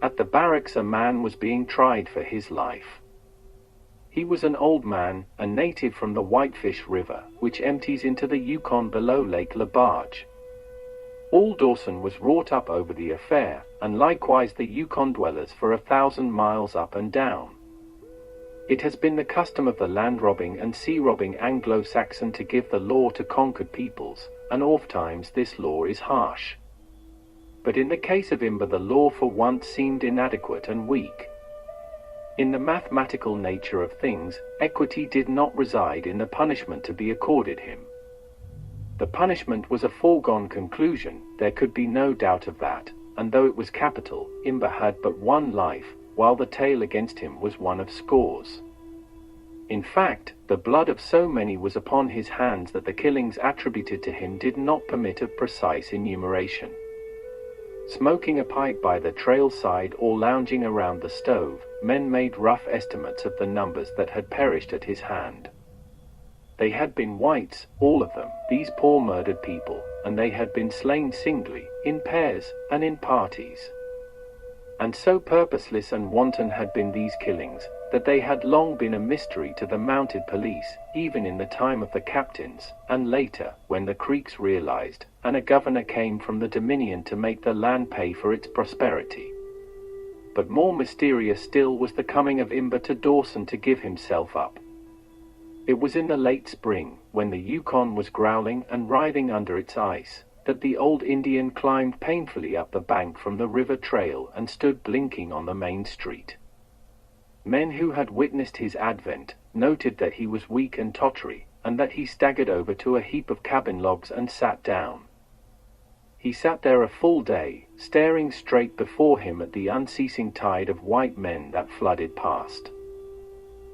At the barracks a man was being tried for his life. He was an old man, a native from the Whitefish River, which empties into the Yukon below Lake Labarge. All Dawson was wrought up over the affair, and likewise the Yukon dwellers for 1,000 miles up and down. It has been the custom of the land-robbing and sea-robbing Anglo-Saxon to give the law to conquered peoples, and ofttimes this law is harsh. But in the case of Imber the law for once seemed inadequate and weak. In the mathematical nature of things, equity did not reside in the punishment to be accorded him. The punishment was a foregone conclusion, there could be no doubt of that, and though it was capital, Imber had but one life, while the tale against him was one of scores. In fact, the blood of so many was upon his hands that the killings attributed to him did not permit of precise enumeration. Smoking a pipe by the trail side or lounging around the stove, men made rough estimates of the numbers that had perished at his hand. They had been whites, all of them, these poor murdered people, and they had been slain singly, in pairs, and in parties. And so purposeless and wanton had been these killings, that they had long been a mystery to the mounted police, even in the time of the captains, and later, when the Creeks realized, and a governor came from the Dominion to make the land pay for its prosperity. But more mysterious still was the coming of Imber to Dawson to give himself up. It was in the late spring, when the Yukon was growling and writhing under its ice, that the old Indian climbed painfully up the bank from the river trail and stood blinking on the main street. Men who had witnessed his advent noted that he was weak and tottery, and that he staggered over to a heap of cabin logs and sat down. He sat there a full day, staring straight before him at the unceasing tide of white men that flooded past.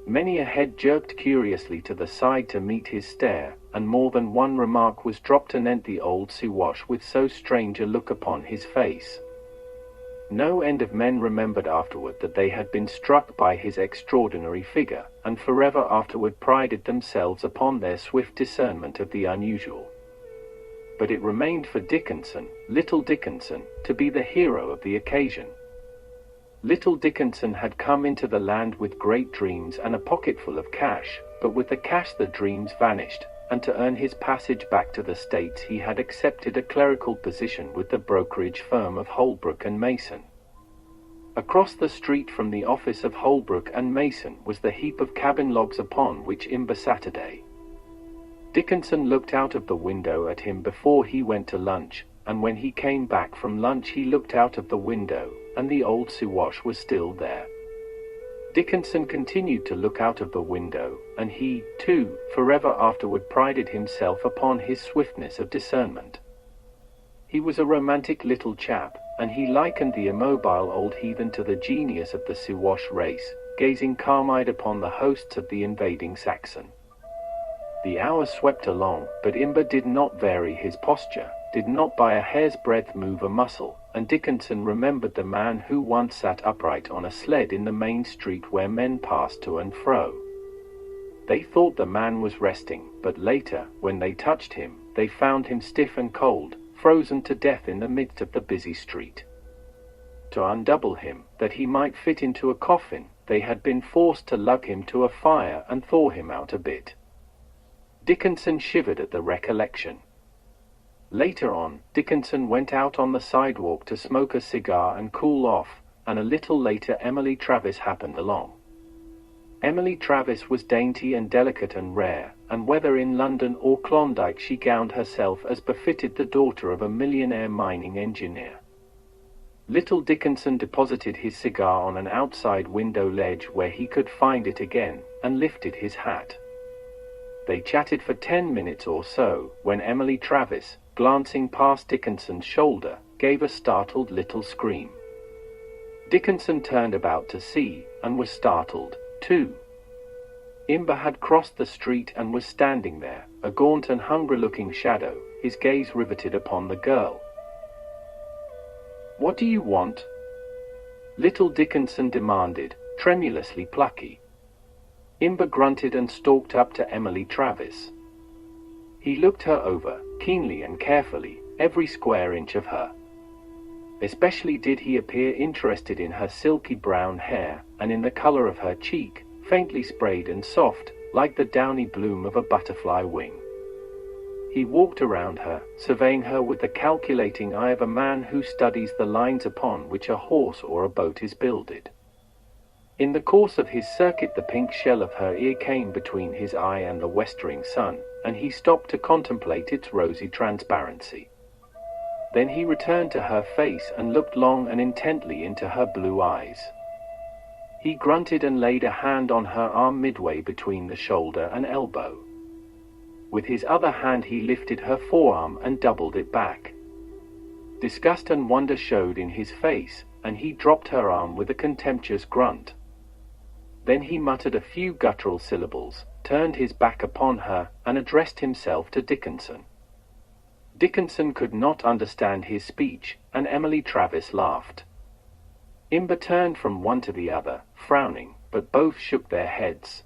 Many a head jerked curiously to the side to meet his stare, and more than one remark was dropped anent the old Siwash with so strange a look upon his face. No end of men remembered afterward that they had been struck by his extraordinary figure, and forever afterward prided themselves upon their swift discernment of the unusual. But it remained for Dickinson, little Dickinson, to be the hero of the occasion. Little Dickinson had come into the land with great dreams and a pocketful of cash, but with the cash the dreams vanished, and to earn his passage back to the States he had accepted a clerical position with the brokerage firm of Holbrook and Mason. Across the street from the office of Holbrook and Mason was the heap of cabin logs upon which Imber Saturday. Dickinson looked out of the window at him before he went to lunch, and when he came back from lunch he looked out of the window, and the old Siwash was still there. Dickinson continued to look out of the window, and he, too, forever afterward prided himself upon his swiftness of discernment. He was a romantic little chap, and he likened the immobile old heathen to the genius of the Siwash race, gazing calm-eyed upon the hosts of the invading Saxon. The hours swept along, but Imber did not vary his posture, did not by a hair's breadth move a muscle, and Dickinson remembered the man who once sat upright on a sled in the main street where men passed to and fro. They thought the man was resting, but later, when they touched him, they found him stiff and cold, frozen to death in the midst of the busy street. To undouble him, that he might fit into a coffin, they had been forced to lug him to a fire and thaw him out a bit. Dickinson shivered at the recollection. Later on, Dickinson went out on the sidewalk to smoke a cigar and cool off, and a little later Emily Travis happened along. Emily Travis was dainty and delicate and rare, and whether in London or Klondike she gowned herself as befitted the daughter of a millionaire mining engineer. Little Dickinson deposited his cigar on an outside window ledge where he could find it again, and lifted his hat. They chatted for 10 minutes or so, when Emily Travis, glancing past Dickinson's shoulder, gave a startled little scream. Dickinson turned about to see, and was startled, too. Imber had crossed the street and was standing there, a gaunt and hungry-looking shadow, his gaze riveted upon the girl. "What do you want?" Little Dickinson demanded, tremulously plucky. Imber grunted and stalked up to Emily Travis. He looked her over, keenly and carefully, every square inch of her. Especially did he appear interested in her silky brown hair, and in the color of her cheek, faintly sprayed and soft, like the downy bloom of a butterfly wing. He walked around her, surveying her with the calculating eye of a man who studies the lines upon which a horse or a boat is builded. In the course of his circuit the pink shell of her ear came between his eye and the westering sun, and he stopped to contemplate its rosy transparency. Then he returned to her face and looked long and intently into her blue eyes. He grunted and laid a hand on her arm midway between the shoulder and elbow. With his other hand he lifted her forearm and doubled it back. Disgust and wonder showed in his face, and he dropped her arm with a contemptuous grunt. Then he muttered a few guttural syllables, turned his back upon her, and addressed himself to Dickinson. Dickinson could not understand his speech, and Emily Travis laughed. Imber turned from one to the other, frowning, but both shook their heads.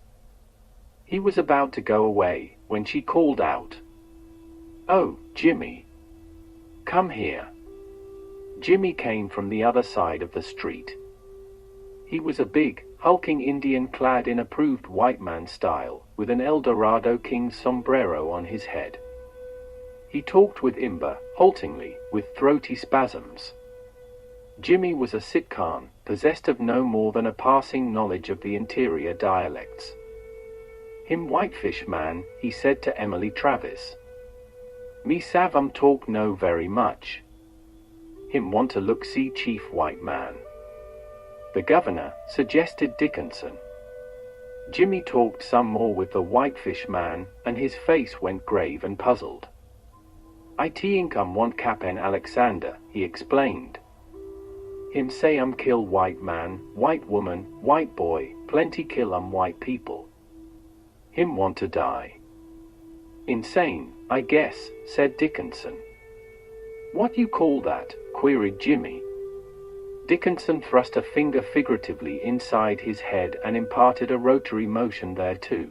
He was about to go away, when she called out, "Oh, Jimmy! Come here." Jimmy came from the other side of the street. He was a big, hulking Indian clad in approved white man style, with an El Dorado King's sombrero on his head. He talked with Imber, haltingly, with throaty spasms. Jimmy was a Sitkan, possessed of no more than a passing knowledge of the interior dialects. "Him whitefish man," he said to Emily Travis. "Me savam talk no very much. Him want to look see chief white man." "The governor," suggested Dickinson. Jimmy talked some more with the whitefish man, and his face went grave and puzzled. "I think want Cap'n Alexander," he explained. "Him say kill white man, white woman, white boy, plenty kill white people. Him want to die." "Insane, I guess," said Dickinson. "What you call that?" queried Jimmy. Dickinson thrust a finger figuratively inside his head and imparted a rotary motion thereto.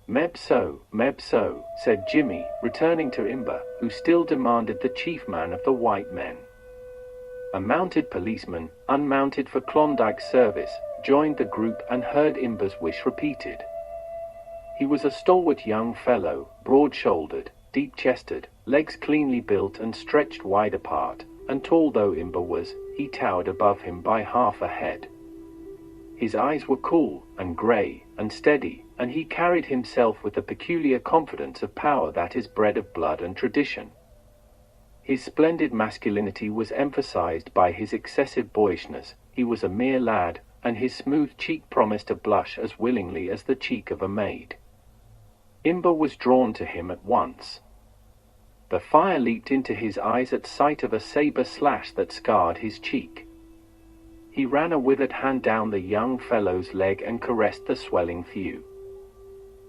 Meb so," said Jimmy, returning to Imber, who still demanded the chief man of the white men. A mounted policeman, unmounted for Klondike service, joined the group and heard Imber's wish repeated. He was a stalwart young fellow, broad-shouldered, deep-chested, legs cleanly built and stretched wide apart, and tall though Imber was, he towered above him by half a head. His eyes were cool, and grey, and steady, and he carried himself with the peculiar confidence of power that is bred of blood and tradition. His splendid masculinity was emphasized by his excessive boyishness. He was a mere lad, and his smooth cheek promised to blush as willingly as the cheek of a maid. Imber was drawn to him at once. The fire leaped into his eyes at sight of a saber slash that scarred his cheek. He ran a withered hand down the young fellow's leg and caressed the swelling thew.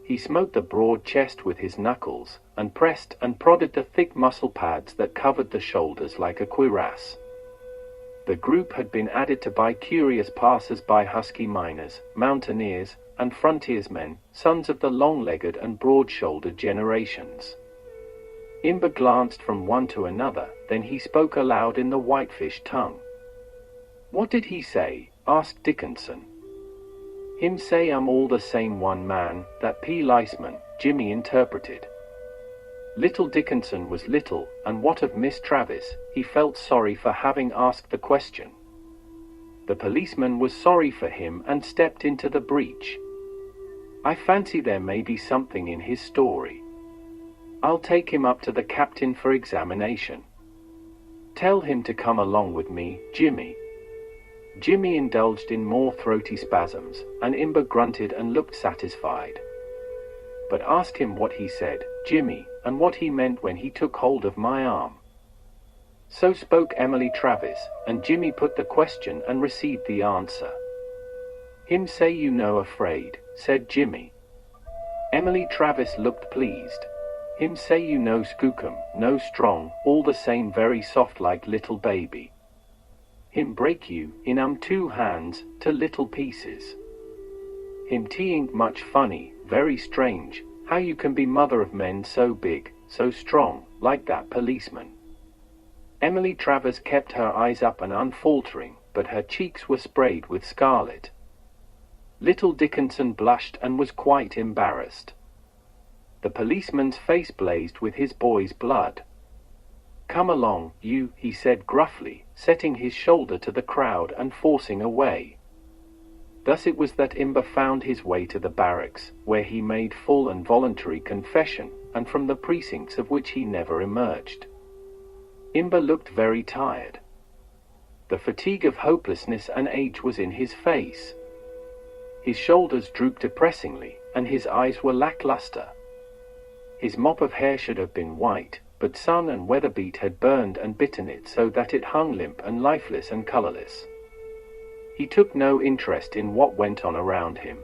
He smote the broad chest with his knuckles, and pressed and prodded the thick muscle pads that covered the shoulders like a cuirass. The group had been added to by curious passers-by, husky miners, mountaineers, and frontiersmen, sons of the long-legged and broad-shouldered generations. Imber glanced from one to another, then he spoke aloud in the whitefish tongue. "What did he say?" asked Dickinson. "Him say all the same one man, that P. Leisman," Jimmy interpreted. Little Dickinson was little, and what of Miss Travis? He felt sorry for having asked the question. The policeman was sorry for him and stepped into the breach. "I fancy there may be something in his story. I'll take him up to the captain for examination. Tell him to come along with me, Jimmy." Jimmy indulged in more throaty spasms, and Imber grunted and looked satisfied. "But ask him what he said, Jimmy, and what he meant when he took hold of my arm." So spoke Emily Travis, and Jimmy put the question and received the answer. "Him say you no afraid," said Jimmy. Emily Travis looked pleased. "Him say you no skookum, no strong, all the same very soft like little baby. Him break you, in 2 hands, to little pieces. Him ain't much funny, very strange, how you can be mother of men so big, so strong, like that policeman. Emily Travers kept her eyes up and unfaltering, but her cheeks were sprayed with scarlet. Little Dickinson blushed and was quite embarrassed. The policeman's face blazed with his boy's blood. "Come along, you," he said gruffly, setting his shoulder to the crowd and forcing a way. Thus it was that Imber found his way to the barracks, where he made full and voluntary confession, and from the precincts of which he never emerged. Imber looked very tired. The fatigue of hopelessness and age was in his face. His shoulders drooped depressingly, and his eyes were lackluster. His mop of hair should have been white, but sun and weatherbeat had burned and bitten it so that it hung limp and lifeless and colorless. He took no interest in what went on around him.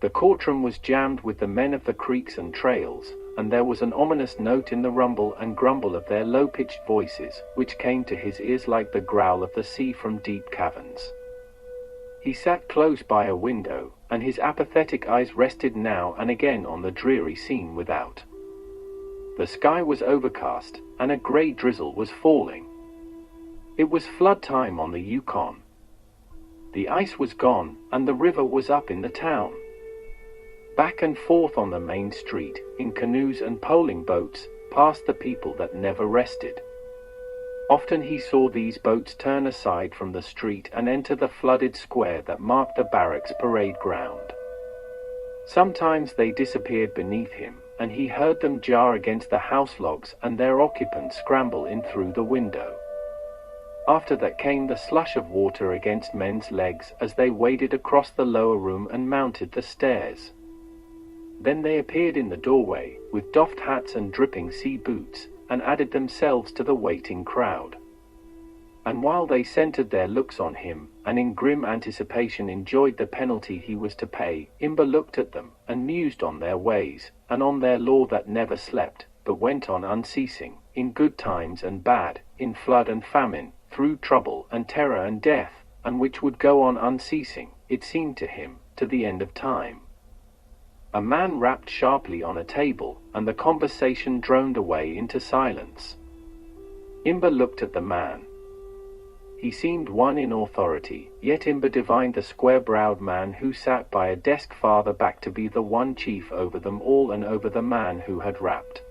The courtroom was jammed with the men of the creeks and trails, and there was an ominous note in the rumble and grumble of their low-pitched voices, which came to his ears like the growl of the sea from deep caverns. He sat close by a window, and his apathetic eyes rested now and again on the dreary scene without. The sky was overcast, and a grey drizzle was falling. It was flood time on the Yukon. The ice was gone, and the river was up in the town. Back and forth on the main street, in canoes and poling boats, passed the people that never rested. Often he saw these boats turn aside from the street and enter the flooded square that marked the barracks parade ground. Sometimes they disappeared beneath him, and he heard them jar against the house logs and their occupants scramble in through the window. After that came the slush of water against men's legs as they waded across the lower room and mounted the stairs. Then they appeared in the doorway, with doffed hats and dripping sea boots, and added themselves to the waiting crowd. And while they centered their looks on him, and in grim anticipation enjoyed the penalty he was to pay, Imber looked at them, and mused on their ways, and on their law that never slept, but went on unceasing, in good times and bad, in flood and famine, through trouble and terror and death, and which would go on unceasing, it seemed to him, to the end of time. A man rapped sharply on a table, and the conversation droned away into silence. Imber looked at the man. He seemed one in authority, yet Imber divined the square-browed man who sat by a desk farther back to be the one chief over them all and over the man who had rapped.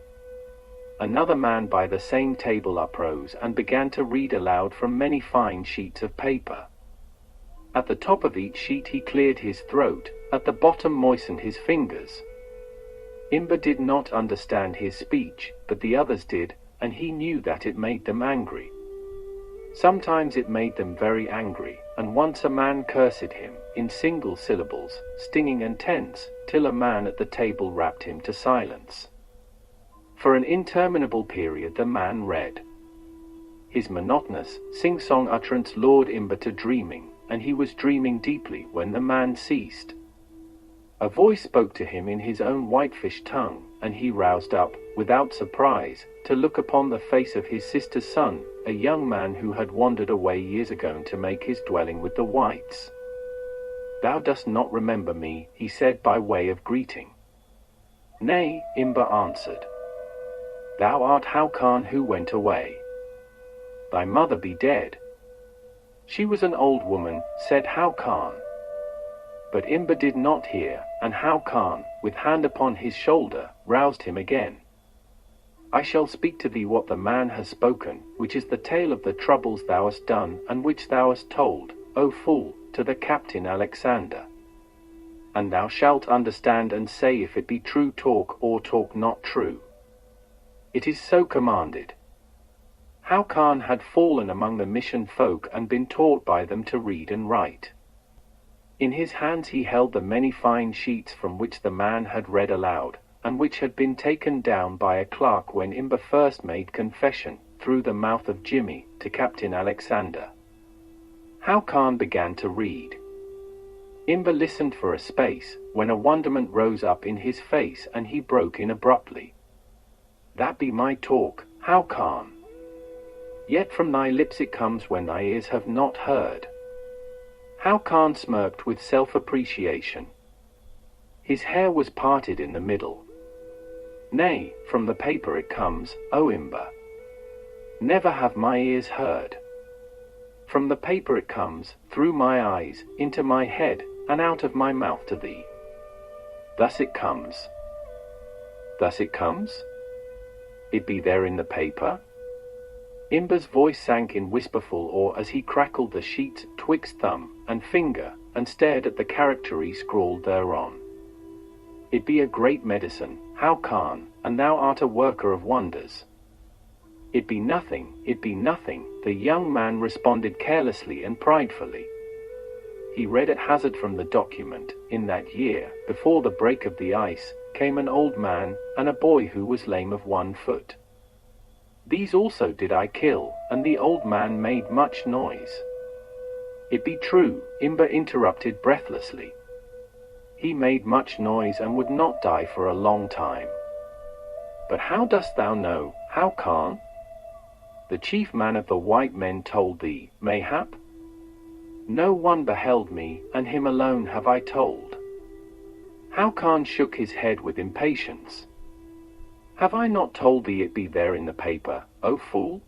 Another man by the same table uprose and began to read aloud from many fine sheets of paper. At the top of each sheet he cleared his throat, at the bottom moistened his fingers. Imber did not understand his speech, but the others did, and he knew that it made them angry. Sometimes it made them very angry, and once a man cursed him, in single syllables, stinging and tense, till a man at the table rapped him to silence. For an interminable period the man read. His monotonous, sing-song utterance lured Imber to dreaming, and he was dreaming deeply when the man ceased. A voice spoke to him in his own whitefish tongue, and he roused up, without surprise, to look upon the face of his sister's son, a young man who had wandered away years ago to make his dwelling with the whites. "Thou dost not remember me," he said by way of greeting. "Nay," Imber answered. "Thou art Halkan who went away. Thy mother be dead." "She was an old woman," said Halkan. But Imber did not hear, and Halkan, with hand upon his shoulder, roused him again. "I shall speak to thee what the man has spoken, which is the tale of the troubles thou hast done, and which thou hast told, O fool, to the Captain Alexander. And thou shalt understand and say if it be true talk or talk not true. It is so commanded." Halkan had fallen among the mission folk and been taught by them to read and write. In his hands he held the many fine sheets from which the man had read aloud, and which had been taken down by a clerk when Imber first made confession, through the mouth of Jimmy, to Captain Alexander. Halkan began to read. Imber listened for a space, when a wonderment rose up in his face and he broke in abruptly. "That be my talk, Halkan. Yet from thy lips it comes when thy ears have not heard." Halkan smirked with self-appreciation. His hair was parted in the middle. "Nay, from the paper it comes, O Imber." never have my ears heard. From the paper it comes, through my eyes, into my head, and out of my mouth to thee. Thus it comes. Thus it comes? It be there in the paper? Imber's voice sank in whisperful awe as he crackled the sheets twixt thumb and finger, and stared at the character he scrawled thereon. It be a great medicine, How Khan, and thou art a worker of wonders. It be nothing, the young man responded carelessly and pridefully. He read at hazard from the document. In that year, before the break of the ice, came an old man, and a boy who was lame of 1 foot. These also did I kill, and the old man made much noise. It be true, Imber interrupted breathlessly. He made much noise and would not die for a long time. But how dost thou know, How Khan? The chief man of the white men told thee, mayhap? No one beheld me, and him alone have I told. How Khan shook his head with impatience. Have I not told thee it be there in the paper, O fool?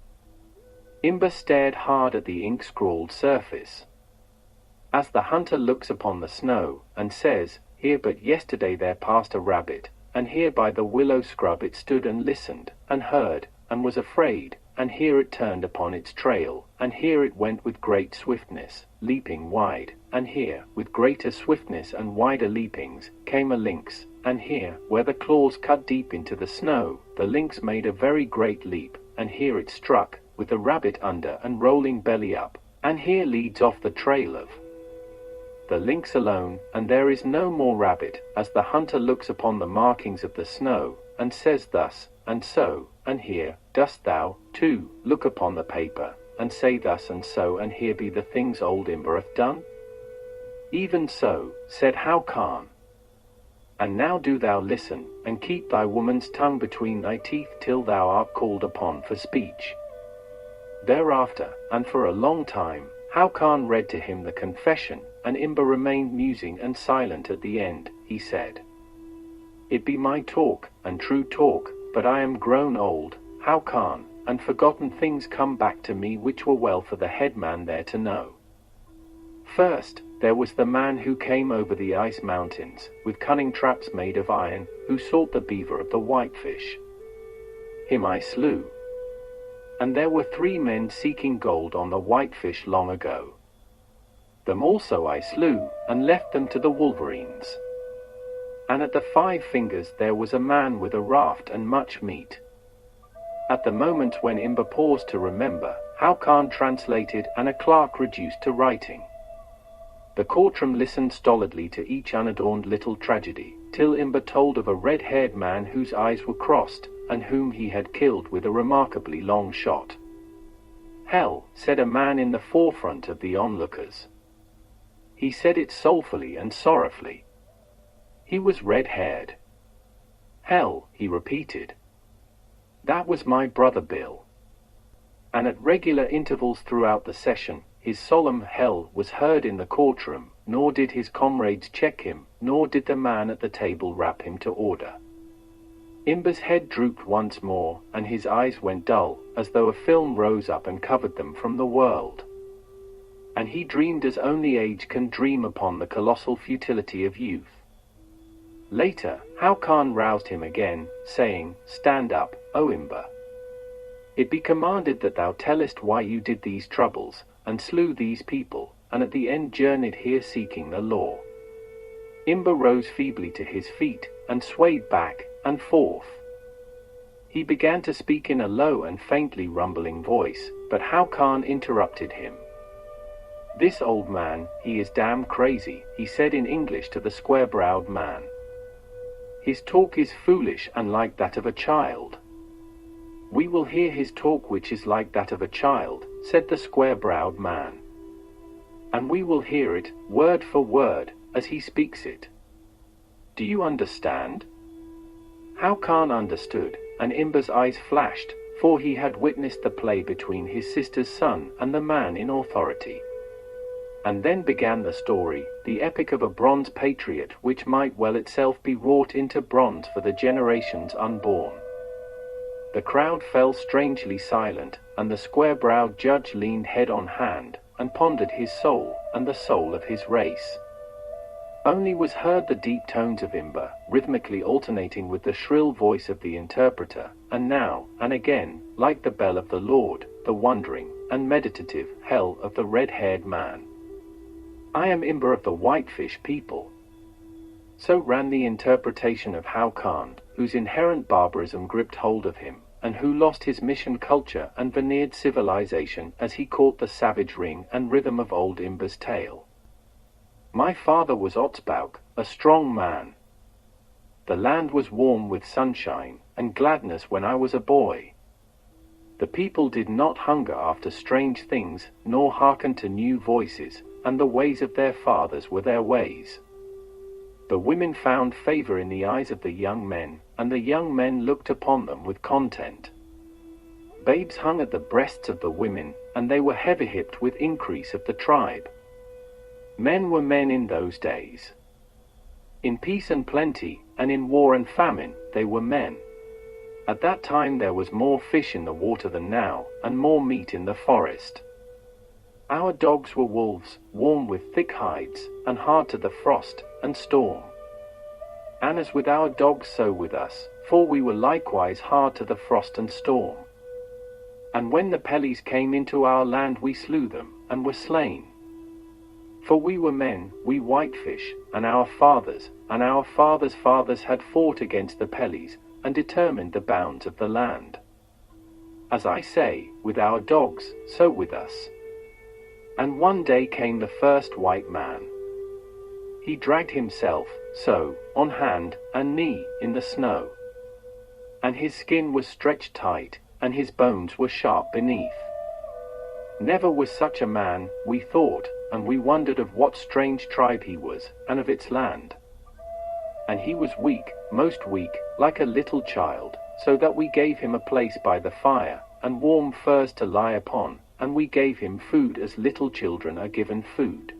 Imber stared hard at the ink-scrawled surface. As the hunter looks upon the snow, and says, here but yesterday there passed a rabbit, and here by the willow scrub it stood and listened, and heard, and was afraid, and here it turned upon its trail, and here it went with great swiftness, leaping wide, and here, with greater swiftness and wider leapings, came a lynx, and here, where the claws cut deep into the snow, the lynx made a very great leap, and here it struck, with the rabbit under and rolling belly up, and here leads off the trail of the lynx alone, and there is no more rabbit, as the hunter looks upon the markings of the snow, and says thus, and so, and here, dost thou, too, look upon the paper, and say thus and so, and here be the things old Imber hath done? Even so, said How Khan. And now do thou listen, and keep thy woman's tongue between thy teeth till thou art called upon for speech. Thereafter, and for a long time, How Khan read to him the confession, and Imber remained musing and silent. At the end, he said, It be my talk, and true talk, but I am grown old, How Khan, and forgotten things come back to me which were well for the headman there to know. First, there was the man who came over the ice mountains, with cunning traps made of iron, who sought the beaver of the whitefish. Him I slew. And there were 3 men seeking gold on the whitefish long ago. Them also I slew, and left them to the wolverines. And at the 5 fingers there was a man with a raft and much meat. At the moment when Imber paused to remember, How Khan translated, and a clerk reduced to writing. The courtroom listened stolidly to each unadorned little tragedy, till Imber told of a red-haired man whose eyes were crossed, and whom he had killed with a remarkably long shot. Hell, said a man in the forefront of the onlookers. He said it soulfully and sorrowfully. He was red-haired. Hell, he repeated. That was my brother Bill. And at regular intervals throughout the session, his solemn hell was heard in the courtroom, nor did his comrades check him, nor did the man at the table rap him to order. Imber's head drooped once more, and his eyes went dull, as though a film rose up and covered them from the world. And he dreamed as only age can dream upon the colossal futility of youth. Later, How Khan roused him again, saying, Stand up, O Imber. It be commanded that thou tellest why you did these troubles, and slew these people, and at the end journeyed here seeking the law. Imber rose feebly to his feet, and swayed back and forth. He began to speak in a low and faintly rumbling voice, but How Khan interrupted him. This old man, he is damn crazy, he said in English to the square-browed man. His talk is foolish and like that of a child. We will hear his talk which is like that of a child, said the square-browed man. And we will hear it, word for word, as he speaks it. Do you understand? How Khan understood, and Imber's eyes flashed, for he had witnessed the play between his sister's son and the man in authority. And then began the story, the epic of a bronze patriot which might well itself be wrought into bronze for the generations unborn. The crowd fell strangely silent, and the square-browed judge leaned head on hand, and pondered his soul, and the soul of his race. Only was heard the deep tones of Imber, rhythmically alternating with the shrill voice of the interpreter, and now, and again, like the bell of the Lord, the wondering, and meditative, hell of the red-haired man. I am Imber of the Whitefish people. So ran the interpretation of Hao Khan, whose inherent barbarism gripped hold of him, and who lost his mission culture and veneered civilization as he caught the savage ring and rhythm of old Imber's tale. My father was Otzbauk, a strong man. The land was warm with sunshine and gladness when I was a boy. The people did not hunger after strange things, nor hearken to new voices, and the ways of their fathers were their ways. The women found favor in the eyes of the young men, and the young men looked upon them with content. Babes hung at the breasts of the women, and they were heavy-hipped with increase of the tribe. Men were men in those days. In peace and plenty, and in war and famine, they were men. At that time there was more fish in the water than now, and more meat in the forest. Our dogs were wolves, warm with thick hides, and hard to the frost and storm. And as with our dogs so with us, for we were likewise hard to the frost and storm. And when the Pellies came into our land we slew them, and were slain. For we were men, we Whitefish, and our fathers' fathers had fought against the Pellies, and determined the bounds of the land. As I say, with our dogs, so with us. And one day came the first white man. He dragged himself, so, on hand and knee, in the snow. And his skin was stretched tight, and his bones were sharp beneath. Never was such a man, we thought, and we wondered of what strange tribe he was, and of its land. And he was weak, most weak, like a little child, so that we gave him a place by the fire, and warm furs to lie upon, and we gave him food as little children are given food.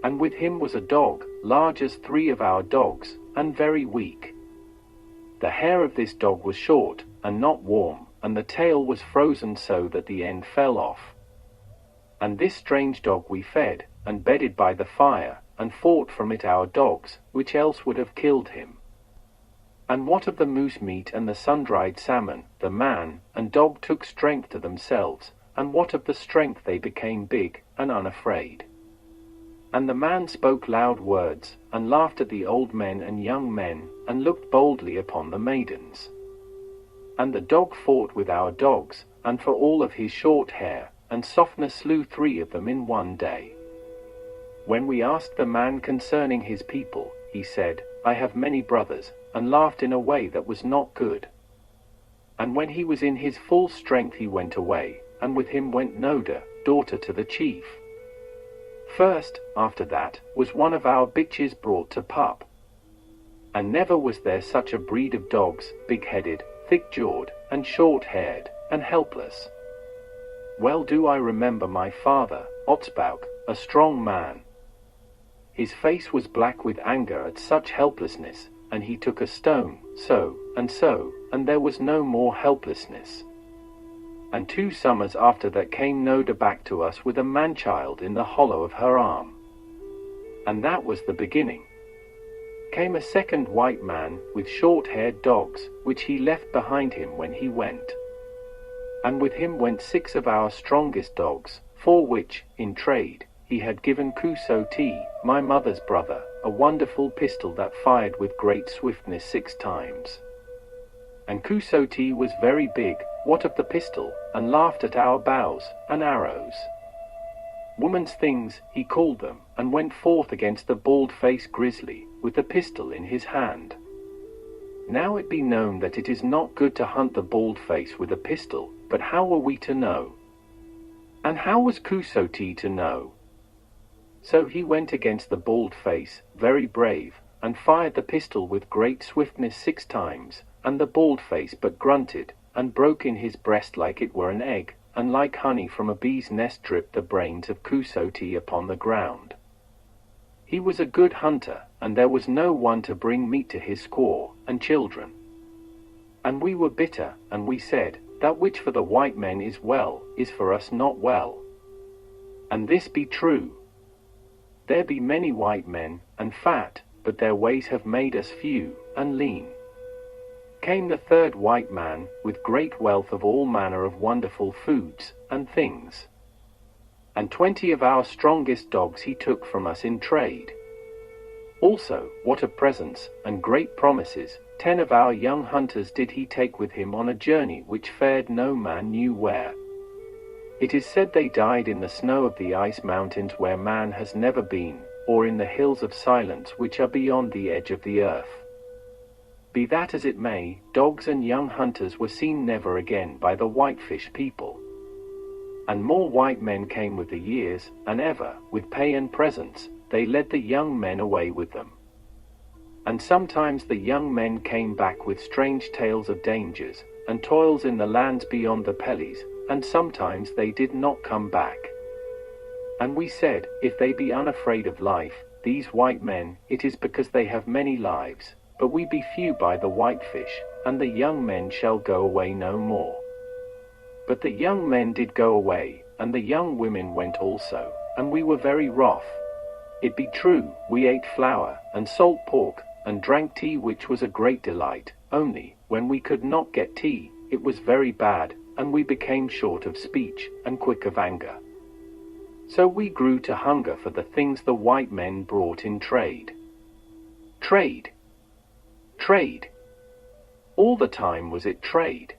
And with him was a dog, large as 3 of our dogs, and very weak. The hair of this dog was short, and not warm, and the tail was frozen so that the end fell off. And this strange dog we fed, and bedded by the fire, and fought from it our dogs, which else would have killed him. And what of the moose meat and the sun-dried salmon, the man and dog took strength to themselves, and what of the strength they became big and unafraid. And the man spoke loud words, and laughed at the old men and young men, and looked boldly upon the maidens. And the dog fought with our dogs, and for all of his short hair and softness slew 3 of them in one day. When we asked the man concerning his people, he said, I have many brothers, and laughed in a way that was not good. And when he was in his full strength he went away, and with him went Noda, daughter to the chief. First, after that, was one of our bitches brought to pup. And never was there such a breed of dogs, big-headed, thick-jawed, and short-haired, and helpless. Well do I remember my father, Otzbauk, a strong man. His face was black with anger at such helplessness, and he took a stone, so, and there was no more helplessness. And 2 summers after that came Noda back to us with a man-child in the hollow of her arm. And that was the beginning. Came a second white man with short-haired dogs, which he left behind him when he went. And with him went 6 of our strongest dogs, for which, in trade, he had given Kuso-T, my mother's brother, a wonderful pistol that fired with great swiftness 6 times. And Kuso-T was very big, what of the pistol, and laughed at our bows and arrows. Woman's things, he called them, and went forth against the bald-faced grizzly, with the pistol in his hand. Now it be known that it is not good to hunt the bald face with a pistol, but how were we to know? And how was Kuso-T to know? So he went against the bald face, very brave, and fired the pistol with great swiftness 6 times, and the bald face but grunted, and broke in his breast like it were an egg, and like honey from a bee's nest dripped the brains of Kuso-T upon the ground. He was a good hunter, and there was no one to bring meat to his squaw and children. And we were bitter, and we said, That which for the white men is well, is for us not well. And this be true. There be many white men, and fat, but their ways have made us few, and lean. Came the third white man, with great wealth of all manner of wonderful foods, and things. And 20 of our strongest dogs he took from us in trade. Also, what of presents, and great promises, 10 of our young hunters did he take with him on a journey which fared no man knew where. It is said they died in the snow of the ice mountains where man has never been, or in the hills of silence which are beyond the edge of the earth. Be that as it may, dogs and young hunters were seen never again by the Whitefish people. And more white men came with the years, and ever, with pay and presents, they led the young men away with them. And sometimes the young men came back with strange tales of dangers, and toils in the lands beyond the Pellies, and sometimes they did not come back. And we said, If they be unafraid of life, these white men, it is because they have many lives, but we be few by the Whitefish, and the young men shall go away no more. But the young men did go away, and the young women went also, and we were very wroth. It be true, we ate flour, and salt pork, and drank tea which was a great delight, only, when we could not get tea, it was very bad, and we became short of speech, and quick of anger. So we grew to hunger for the things the white men brought in trade. Trade. Trade. All the time was it trade.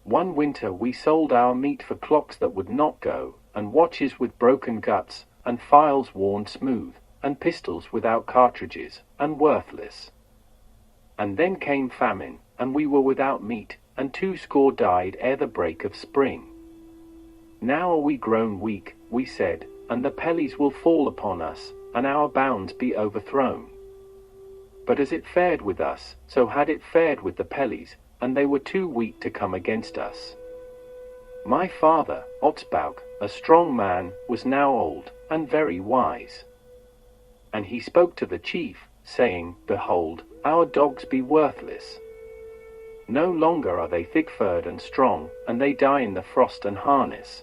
One winter we sold our meat for clocks that would not go, and watches with broken guts, and files worn smooth, and pistols without cartridges, and worthless. And then came famine, and we were without meat, and 20 died ere the break of spring. Now are we grown weak, we said, and the Pellies will fall upon us, and our bounds be overthrown. But as it fared with us, so had it fared with the Pellies, and they were too weak to come against us. My father, Otsbauk, a strong man, was now old, and very wise. And he spoke to the chief, saying, Behold, our dogs be worthless. No longer are they thick-furred and strong, and they die in the frost and harness.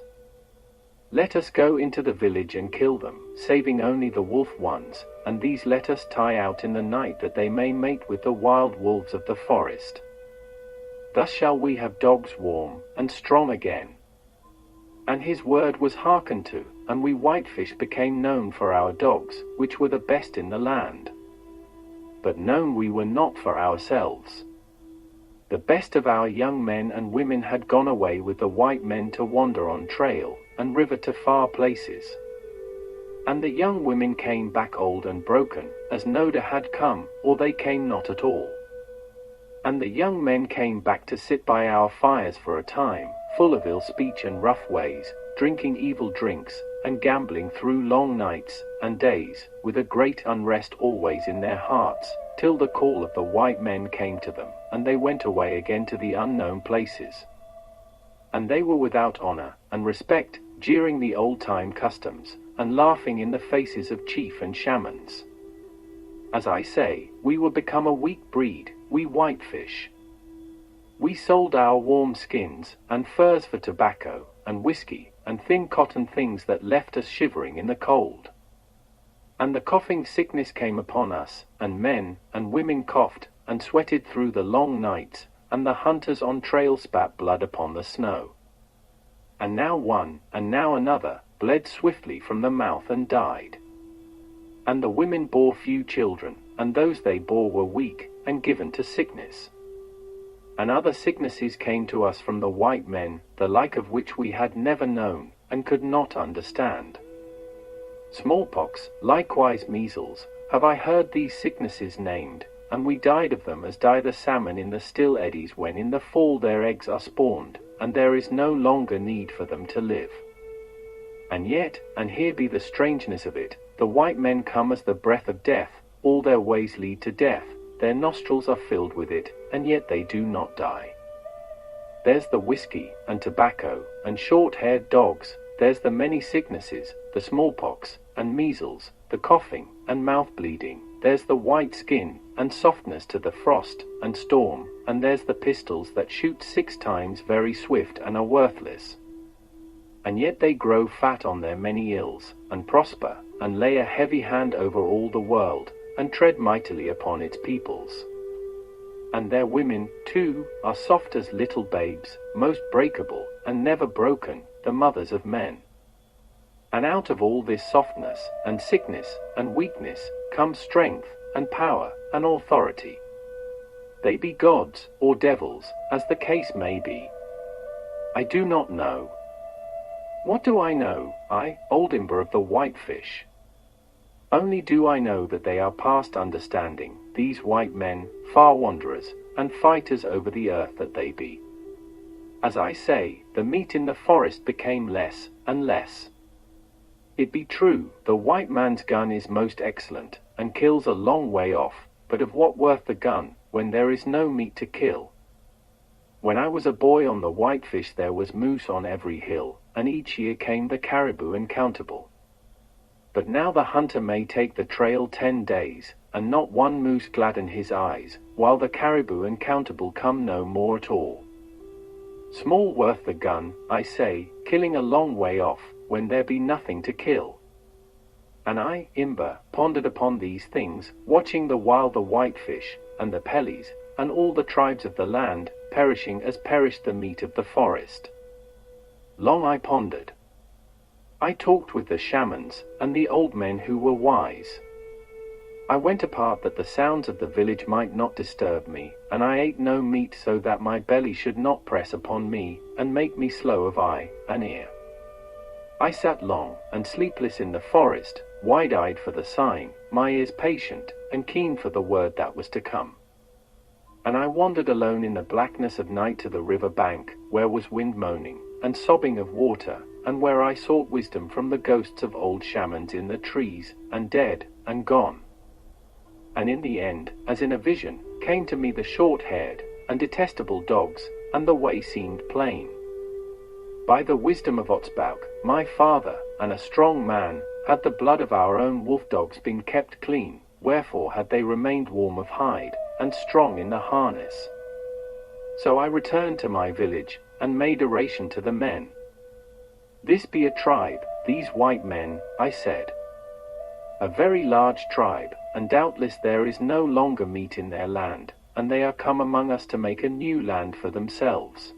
Let us go into the village and kill them, saving only the wolf ones, and these let us tie out in the night that they may mate with the wild wolves of the forest. Thus shall we have dogs warm and strong again. And his word was hearkened to, and we Whitefish became known for our dogs, which were the best in the land. But known we were not for ourselves. The best of our young men and women had gone away with the white men to wander on trail and river to far places. And the young women came back old and broken, as Noda had come, or they came not at all. And the young men came back to sit by our fires for a time, full of ill speech and rough ways, drinking evil drinks, and gambling through long nights and days, with a great unrest always in their hearts, till the call of the white men came to them, and they went away again to the unknown places. And they were without honor and respect, jeering the old-time customs, and laughing in the faces of chief and shamans. As I say, we were become a weak breed, we Whitefish. We sold our warm skins, and furs for tobacco, and whiskey, and thin cotton things that left us shivering in the cold. And the coughing sickness came upon us, and men and women coughed, and sweated through the long nights, and the hunters on trail spat blood upon the snow. And now one, and now another, bled swiftly from the mouth and died. And the women bore few children, and those they bore were weak, and given to sickness. And other sicknesses came to us from the white men, the like of which we had never known, and could not understand. Smallpox, likewise measles, have I heard these sicknesses named, and we died of them as die the salmon in the still eddies when in the fall their eggs are spawned, and there is no longer need for them to live. And yet, and here be the strangeness of it, the white men come as the breath of death, all their ways lead to death, their nostrils are filled with it, and yet they do not die. There's the whiskey, and tobacco, and short-haired dogs, there's the many sicknesses, the smallpox, and measles, the coughing, and mouth bleeding, there's the white skin, and softness to the frost and storm, and there's the pistols that shoot 6 times very swift and are worthless. And yet they grow fat on their many ills, and prosper, and lay a heavy hand over all the world, and tread mightily upon its peoples. And their women, too, are soft as little babes, most breakable, and never broken, the mothers of men. And out of all this softness, and sickness, and weakness, comes strength, and power, and authority. They be gods, or devils, as the case may be. I do not know. What do I know, I, old Imber of the Whitefish? Only do I know that they are past understanding, these white men, far wanderers, and fighters over the earth that they be. As I say, the meat in the forest became less and less. It be true, the white man's gun is most excellent, and kills a long way off, but of what worth the gun, when there is no meat to kill? When I was a boy on the Whitefish there was moose on every hill, and each year came the caribou uncountable. But now the hunter may take the trail 10 days, and not one moose gladden his eyes, while the caribou uncountable come no more at all. Small worth the gun, I say, killing a long way off, when there be nothing to kill. And I, Imber, pondered upon these things, watching the while the Whitefish, and the Pellies, and all the tribes of the land, perishing as perished the meat of the forest. Long I pondered. I talked with the shamans, and the old men who were wise. I went apart that the sounds of the village might not disturb me, and I ate no meat so that my belly should not press upon me, and make me slow of eye and ear. I sat long and sleepless in the forest, wide-eyed for the sign, my ears patient, and keen for the word that was to come. And I wandered alone in the blackness of night to the river bank, where was wind moaning, and sobbing of water, and where I sought wisdom from the ghosts of old shamans in the trees, and dead, and gone. And in the end, as in a vision, came to me the short-haired, and detestable dogs, and the way seemed plain. By the wisdom of Otsbauk, my father, and a strong man, had the blood of our own wolf-dogs been kept clean, wherefore had they remained warm of hide, and strong in the harness. So I returned to my village, and made oration to the men. This be a tribe, these white men, I said. A very large tribe, and doubtless there is no longer meat in their land, and they are come among us to make a new land for themselves.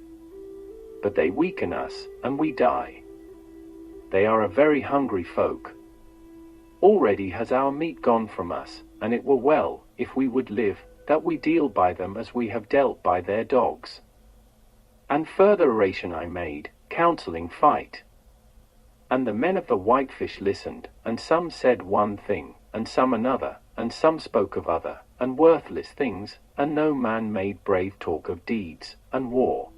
But they weaken us, and we die. They are a very hungry folk. Already has our meat gone from us, and it were well, if we would live, that we deal by them as we have dealt by their dogs. And further oration I made, counselling fight. And the men of the Whitefish listened, and some said one thing, and some another, and some spoke of other, and worthless things, and no man made brave talk of deeds, and war.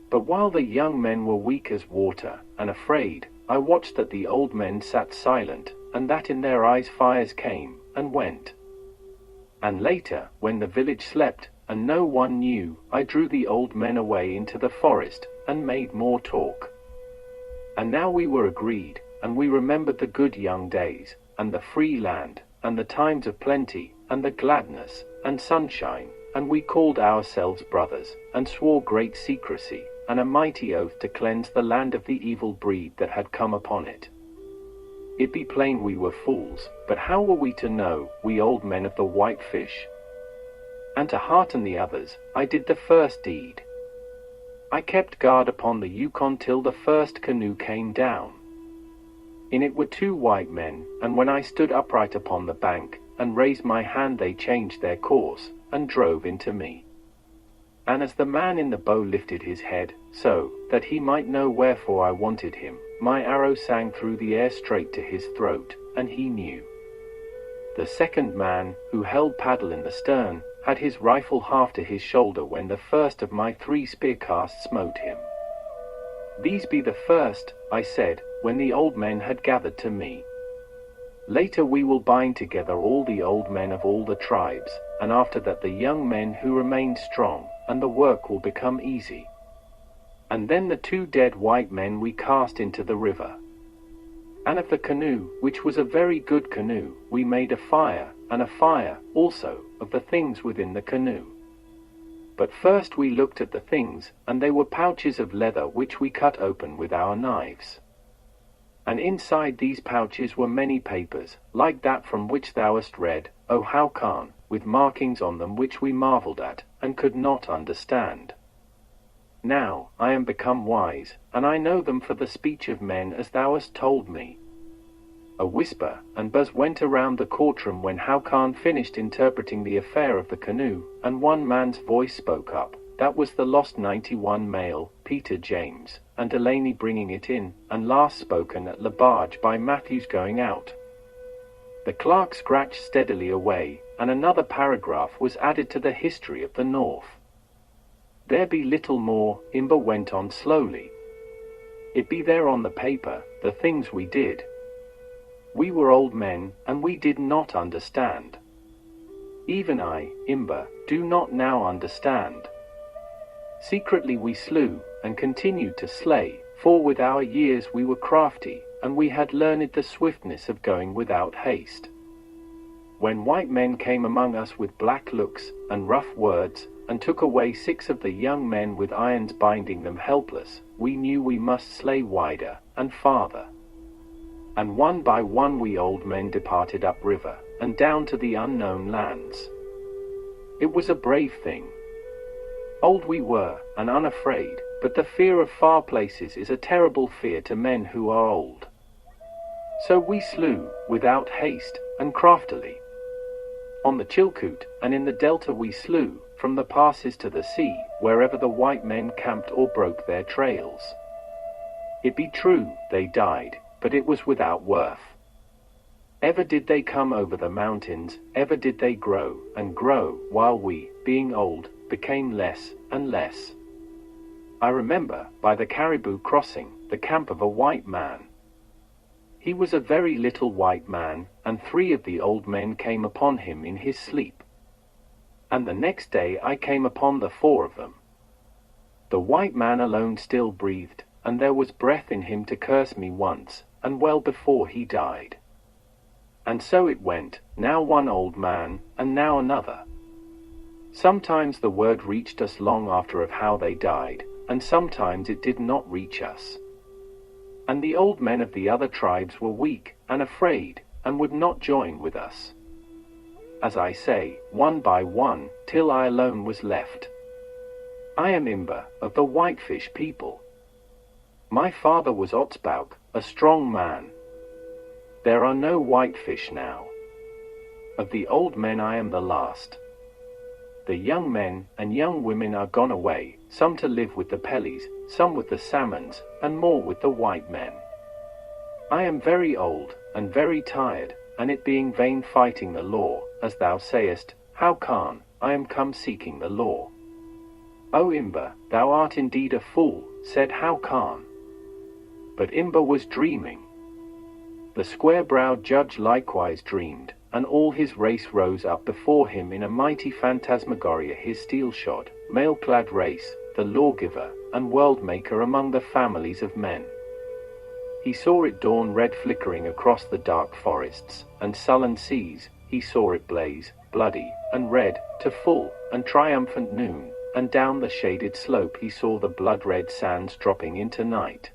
But while the young men were weak as water, and afraid, I watched that the old men sat silent, and that in their eyes fires came, and went. And later, when the village slept, and no one knew, I drew the old men away into the forest, and made more talk. And now we were agreed, and we remembered the good young days, and the free land, and the times of plenty, and the gladness, and sunshine, and we called ourselves brothers, and swore great secrecy, and a mighty oath to cleanse the land of the evil breed that had come upon it. It be plain we were fools, but how were we to know, we old men of the Whitefish? And to hearten the others, I did the first deed. I kept guard upon the Yukon till the first canoe came down. In it were 2 white men, and when I stood upright upon the bank, and raised my hand they changed their course, and drove into me. And as the man in the bow lifted his head, so, that he might know wherefore I wanted him, my arrow sang through the air straight to his throat, and he knew. The second man, who held paddle in the stern, had his rifle half to his shoulder when the first of my 3 spear casts smote him. These be the first, I said, when the old men had gathered to me. Later we will bind together all the old men of all the tribes, and after that the young men who remain strong, and the work will become easy. And then the 2 dead white men we cast into the river. And of the canoe, which was a very good canoe, we made a fire, and a fire, also, of the things within the canoe. But first we looked at the things, and they were pouches of leather which we cut open with our knives. And inside these pouches were many papers, like that from which thou hast read, O Haukan, with markings on them which we marveled at, and could not understand. Now I am become wise, and I know them for the speech of men as thou hast told me. A whisper and buzz went around the courtroom when Haukan finished interpreting the affair of the canoe, and one man's voice spoke up. That was the lost 91 male, Peter James, and Delaney bringing it in, and last spoken at Labarge by Matthews going out. The clerk scratched steadily away, and another paragraph was added to the history of the North. There be little more, Imber went on slowly. It be there on the paper, the things we did. We were old men, and we did not understand. Even I, Imber, do not now understand. Secretly we slew, and continued to slay, for with our years we were crafty, and we had learned the swiftness of going without haste. When white men came among us with black looks, and rough words, and took away 6 of the young men with irons binding them helpless, we knew we must slay wider, and farther. And one by one we old men departed up river, and down to the unknown lands. It was a brave thing. Old we were, and unafraid, but the fear of far places is a terrible fear to men who are old. So we slew, without haste, and craftily. On the Chilkoot, and in the delta we slew, from the passes to the sea, wherever the white men camped or broke their trails. It be true, they died, but it was without worth. Ever did they come over the mountains, ever did they grow, and grow, while we, being old, became less and less. I remember, by the Caribou crossing, the camp of a white man. He was a very little white man, and 3 of the old men came upon him in his sleep. And the next day I came upon the 4 of them. The white man alone still breathed, and there was breath in him to curse me once, and well before he died. And so it went, now one old man, and now another. Sometimes the word reached us long after of how they died, and sometimes it did not reach us. And the old men of the other tribes were weak, and afraid, and would not join with us. As I say, one by one, till I alone was left. I am Imber, of the Whitefish people. My father was Otsbaug, a strong man. There are no whitefish now. Of the old men I am the last. The young men and young women are gone away, some to live with the Pellies, some with the Salmons, and more with the white men. I am very old, and very tired, and it being vain fighting the law, as thou sayest, Haukan, I am come seeking the law. O Imber, thou art indeed a fool, said Haukan. But Imber was dreaming. The square-browed judge likewise dreamed, and all his race rose up before him in a mighty phantasmagoria, his steel-shod, mail-clad race, the lawgiver and world-maker among the families of men. He saw it dawn red flickering across the dark forests and sullen seas, he saw it blaze, bloody and red, to full and triumphant noon, and down the shaded slope he saw the blood-red sands dropping into night.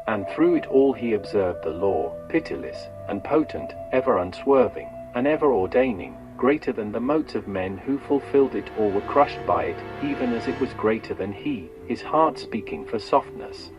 And through it all he observed the law, pitiless and potent, ever unswerving, and ever ordaining, greater than the motes of men who fulfilled it or were crushed by it, even as it was greater than he, his heart speaking for softness.